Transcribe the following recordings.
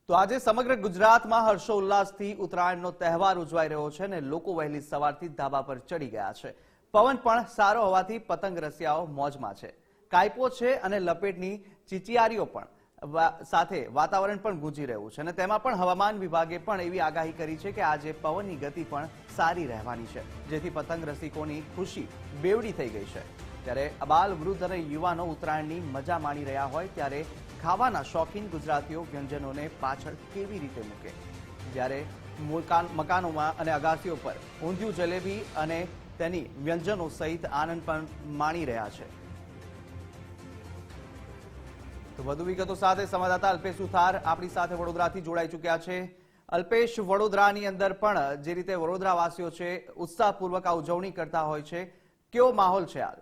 તો આજે સમગ્ર ગુજરાતમાં હર્ષોલ્લાસથી ઉત્તરાયણનો તહેવાર ઉજવાઈ રહ્યો છે અને લોકો વહેલી સવારથી ધાબા પર ચડી ગયા છે। પવન પણ સારો હોવાથી પતંગ રસિયાઓ મોજમાં છે। કાયપો છે અને લપેટની ચીચિયારીઓ પણ સાથે વાતાવરણ પણ ગુંજી રહ્યું છે અને તેમાં પણ હવામાન વિભાગે પણ એવી આગાહી કરી છે કે આજે પવનની ગતિ પણ સારી રહેવાની છે, જેથી પતંગ રસિકોની ખુશી બેવડી થઈ ગઈ છે। ત્યારે અબાલ વૃદ્ધ અને યુવાનો ઉત્તરાયણની મજા માણી રહ્યા હોય ત્યારે ખાવાના શોખીન ગુજરાતીઓ વ્યંજનોને પાછળ કેવી રીતે મૂકે, જ્યારે મકાનોમાં અને અગાસીઓ પર ઊંધિયું જલેબી અને તેની વ્યંજનો સહિત આનંદ પણ માણી રહ્યા છે। તો વધુ વિગતો સાથે સંવાદદાતા અલ્પેશ સુથાર આપણી સાથે વડોદરાથી જોડાઈ ચૂક્યા છે। અલ્પેશ, વડોદરાની અંદર પણ જે રીતે વડોદરાવાસીઓ છે ઉત્સાહપૂર્વક આ ઉજવણી કરતા હોય છે, કેવો માહોલ છે હાલ?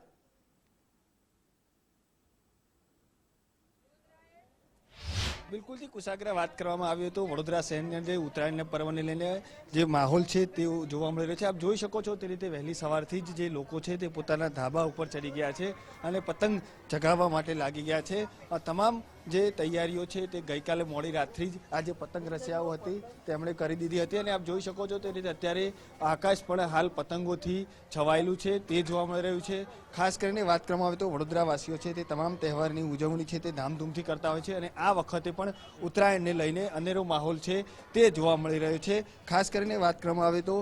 બિલકુલ થી કુશાગ્રા વાત કરવામાં આવી તો વડોદરા શહેરની અંદર ઉત્તરાયણના પર્વને લઈને જે માહોલ છે તે જોવા મળી રહ્યો છે। આપ જોઈ શકો છો તે રીતે વહેલી સવારથી જ જે લોકો છે તે પોતાના ધાબા ઉપર ચડી ગયા છે અને પતંગ ચગાવવા માટે લાગી ગયા છે। તમામ જે તૈયારીઓ છે તે ગઈકાલે મોડી રાતથી જ આ જે પતંગ રસિયાઓ હતી તેમણે કરી દીધી હતી અને આપ જોઈ શકો છો તે રીતે અત્યારે આકાશ પણ હાલ પતંગોથી છવાયેલું છે તે જોવા મળી રહ્યું છે। ખાસ કરીને વાત કરવામાં આવે તો વડોદરાવાસીઓ છે તે તમામ તહેવારની ઉજવણી છે તે ધામધૂમથી કરતા હોય છે અને આ વખતે પણ ઉત્તરાયણને લઈને અનેરો માહોલ છે તે જોવા મળી રહ્યો છે। ખાસ કરીને વાત કરવામાં આવે તો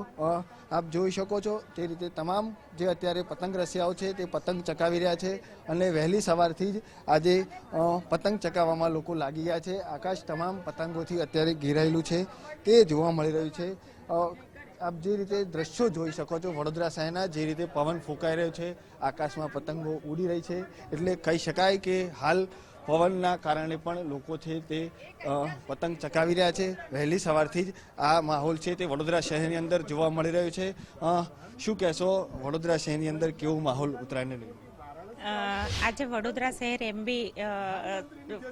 આપ જોઈ શકો છો તે રીતે તમામ જે અત્યારે પતંગ રસિયાઓ છે તે પતંગ ચકાવી રહ્યા છે અને વહેલી સવારથી જ આજે પતંગ ચકાવવામાં લોકો લાગી ગયા છે। આકાશ તમામ પતંગોથી અત્યારે ઘેરાયેલું છે તે જોવા મળી રહ્યું છે। આપ જે રીતે દ્રશ્યો જોઈ શકો છો વડોદરા શહેરના જે રીતે પવન ફૂંકાઈ રહ્યો છે, આકાશમાં પતંગો ઉડી રહી છે, એટલે કહી શકાય કે હાલ પવનના કારણે પણ લોકો છે તે પતંગ ચકાવી રહ્યા છે। વહેલી સવારથી જ આ માહોલ છે તે વડોદરા શહેરની અંદર જોવા મળી રહ્યો છે। શું કહેશો, વડોદરા શહેરની અંદર કેવો માહોલ ઉત્તરાયણને લઈને? આજે વડોદરા શહેર એમ બી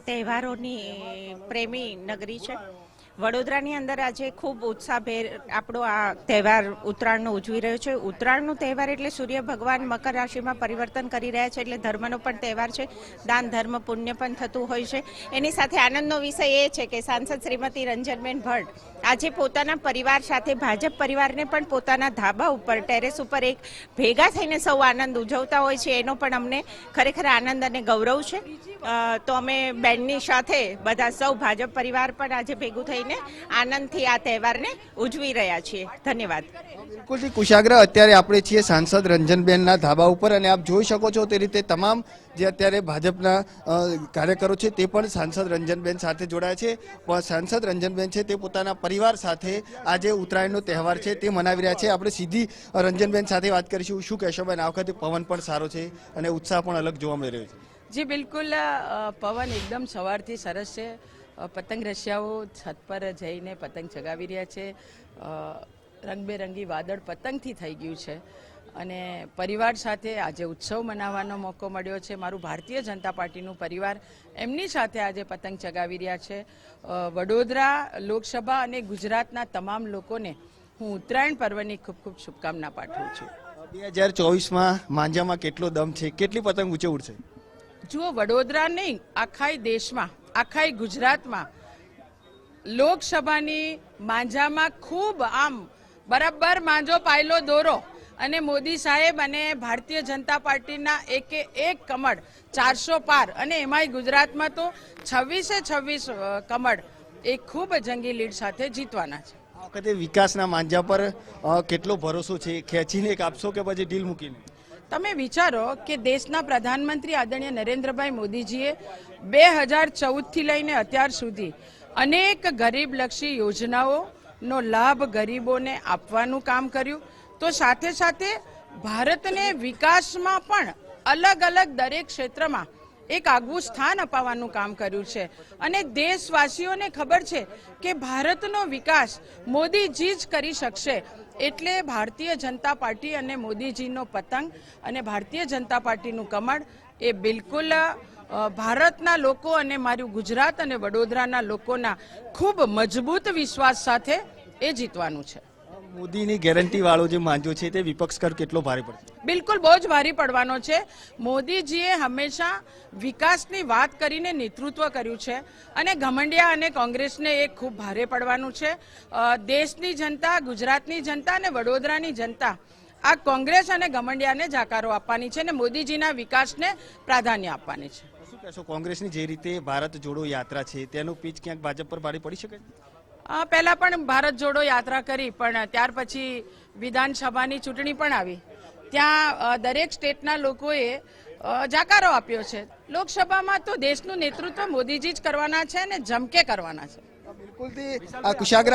તહેવારોની પ્રેમી નગરી છે। વડોદરાની અંદર આજે ખૂબ ઉત્સાહભેર આપણો આ તહેવાર ઉત્તરાયણનો ઉજવી રહ્યો છે। ઉત્તરાયણનો તહેવાર એટલે સૂર્ય ભગવાન મકર રાશિમાં પરિવર્તન કરી રહ્યા છે, એટલે ધર્મનો પણ તહેવાર છે, દાન ધર્મ પુણ્ય પણ થતું હોય છે। એની સાથે આનંદનો વિષય એ છે કે સાંસદ શ્રીમતી રંજનબેન ભટ્ટ આજે પોતાના પરિવાર સાથે ભાજપ પરિવારને પણ પોતાના ધાબા ઉપર ટેરેસ ઉપર એક ભેગા થઈને સૌ આનંદ ઉજવતા હોય છે, એનો પણ અમને ખરેખર આનંદ અને ગૌરવ છે। તો અમે બેનની સાથે બધા સૌ ભાજપ પરિવાર પણ આજે ભેગું થઈને આનંદથી આ તહેવારને ઉજવી રહ્યા છીએ। ધન્યવાદ। બિલકુલથી કુશાગ્રા, અત્યારે આપણે છીએ સાંસદ રંજનબેનના ધાબા ઉપર અને આપ જોઈ શકો છો તે રીતે તમામ જે અત્યારે ભાજપના કાર્યકરો છે તે પણ સાંસદ રંજનબેન સાથે જોડાયા છે। સાંસદ રંજનબેન છે તે પોતાના પરિવાર સાથે આજે ઉત્તરાયણનો તહેવાર છે તે મનાવી રહ્યા છે। આપણે સીધી રંજનબેન સાથે વાત કરીશું। શું કહેશો બેન, આ વખતે પવન પણ સારો છે અને ઉત્સાહ પણ અલગ જોવા મળી રહ્યો છે? જી બિલકુલ, પવન એકદમ સવારથી સરસ છે। પતંગ રસિયાઓ છત પર જઈને પતંગ ચગાવી રહ્યા છે। રંગબેરંગી વાદળ પતંગથી થઈ ગયું છે અને પરિવાર સાથે આજે ઉત્સવ મનાવવાનો મોકો મળ્યો છે। મારું ભારતીય જનતા પાર્ટીનું પરિવાર એમની સાથે આજે પતંગ ચગાવી રહ્યા છે। વડોદરા લોકસભા અને ગુજરાતના તમામ લોકોને હું ઉત્તરાયણ પર્વની ખૂબ ખૂબ શુભકામના પાઠવું છું। 2024માં માંજામાં કેટલો દમ છે, કેટલી પતંગ ઊંચે ઉડશે? જુઓ, વડોદરા નહીં, આખાય દેશમાં, આખાય ગુજરાતમાં લોકસભાની માંજામાં ખૂબ આમ બરાબર માંજો પાયલો દોરો અને મોદી સાહેબ અને ભારતીય જનતા પાર્ટીના એકે એક કમળ 400 પાર અને એમાંય ગુજરાતમાં તો 26 કમળ એ ખૂબ જંગી લીડ સાથે જીતવાના છે। આ વખતે વિકાસના માંજા પર કેટલો ભરોસો છે? ખેંચીને કાપશો કે પછી ઢીલ મૂકીને? તમે વિચારો કે દેશના પ્રધાનમંત્રી આદરણીય નરેન્દ્રભાઈ મોદીજીએ 2014થી લઈને અત્યાર સુધી અનેક ગરીબલક્ષી યોજનાઓનો લાભ ગરીબોને આપવાનું કામ કર્યું, તો સાથે સાથે ભારતને વિકાસમાં પણ અલગ અલગ દરેક ક્ષેત્રમાં એક આગવું સ્થાન અપાવવાનું કામ કર્યું છે અને દેશવાસીઓને ખબર છે કે ભારતનો વિકાસ મોદીજી જ કરી શકશે। એટલે ભારતીય જનતા પાર્ટી અને મોદીજીનો પતંગ અને ભારતીય જનતા પાર્ટીનું કમળ એ બિલકુલ ભારતના લોકો અને મારું ગુજરાત અને વડોદરાના લોકોના ખૂબ મજબૂત વિશ્વાસ સાથે એ જીતવાનું છે। મોદીની ગેરંટી વાળો જે માંજો છે તે વિપક્ષ કર કેટલો ભારે પડશે? બિલકુલ બહુ જ ભારી પડવાનો છે. મોદીજીએ હંમેશા વિકાસની વાત કરીને નેતૃત્વ કર્યું છે અને ઘમંડિયા અને કોંગ્રેસને એ ખૂબ ભારે પડવાનું છે. દેશની જનતા, ગુજરાતની જનતા અને વડોદરાની જનતા આ કોંગ્રેસ અને ઘમંડિયાને જાકારો આપવાની છે અને મોદીજીના વિકાસને પ્રાધાન્ય આપવાની છે. શું કહેશો, કોંગ્રેસની જે રીતે ભારત જોડો યાત્રા છે તેનું પીચ ક્યાંક ભાજપ પર ભારે પડી શકે છે? પહેલા પણ ભારત જોડો યાત્રા કરી, પણ ત્યાર પછી વિધાનસભાની ચૂંટણી પણ આવી. ત્યાં દરેક સ્ટેટના લોકોએ જાકારો આપ્યો છે. લોકસભામાં તો દેશનું નેતૃત્વ મોદીજી જ કરવાના છે અને જમકે કરવાના છે. બિલકુલથી કુશાગ્ર